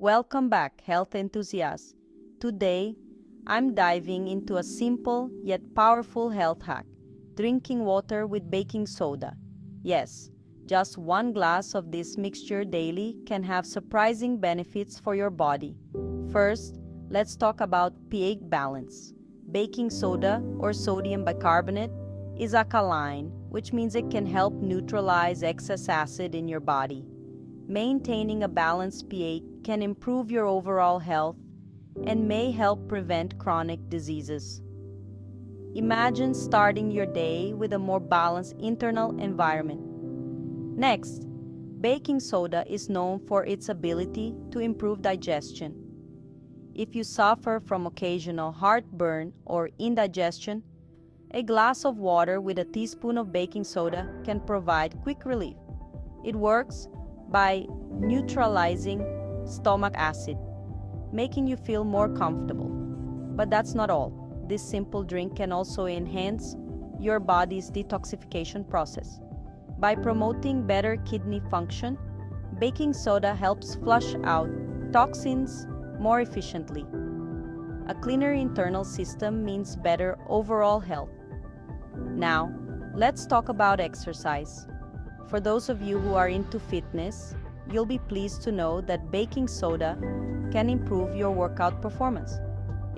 Welcome back, health enthusiasts. Today, I'm diving into a simple yet powerful health hack: drinking water with baking soda. Yes, just one glass of this mixture daily can have surprising benefits for your body. First, let's talk about pH balance. Baking soda, or sodium bicarbonate, is alkaline, which means it can help neutralize excess acid in your body. Maintaining a balanced pH can improve your overall health and may help prevent chronic diseases. Imagine starting your day with a more balanced internal environment. Next, baking soda is known for its ability to improve digestion. If you suffer from occasional heartburn or indigestion, a glass of water with a teaspoon of baking soda can provide quick relief. It works by neutralizing stomach acid, making you feel more comfortable. But that's not all. This simple drink can also enhance your body's detoxification process. By promoting better kidney function, baking soda helps flush out toxins more efficiently. A cleaner internal system means better overall health. Now, let's talk about exercise. For those of you who are into fitness, you'll be pleased to know that baking soda can improve your workout performance.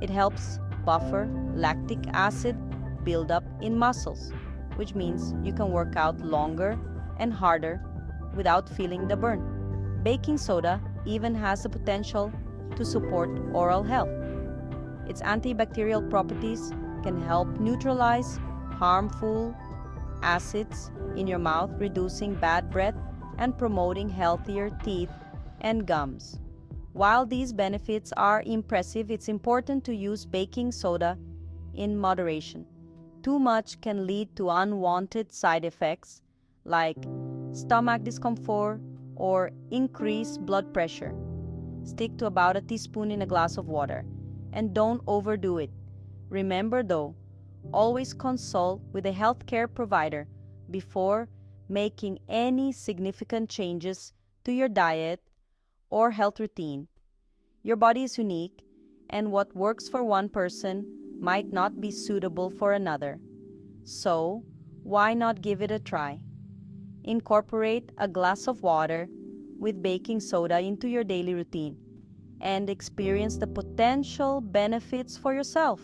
It helps buffer lactic acid buildup in muscles, which means you can work out longer and harder without feeling the burn. Baking soda even has the potential to support oral health. Its antibacterial properties can help neutralize harmful acids in your mouth, reducing bad breath and promoting healthier teeth and gums. While these benefits are impressive, it's important to use baking soda in moderation. Too much can lead to unwanted side effects like stomach discomfort or increased blood pressure. Stick to about a teaspoon in a glass of water, and don't overdo it. Remember though, always consult with a healthcare provider before making any significant changes to your diet or health routine. Your body is unique, and what works for one person might not be suitable for another. So, why not give it a try? Incorporate a glass of water with baking soda into your daily routine and experience the potential benefits for yourself.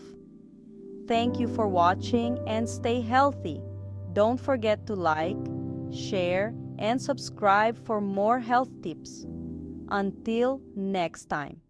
Thank you for watching and stay healthy. Don't forget to like, share, and subscribe for more health tips. Until next time.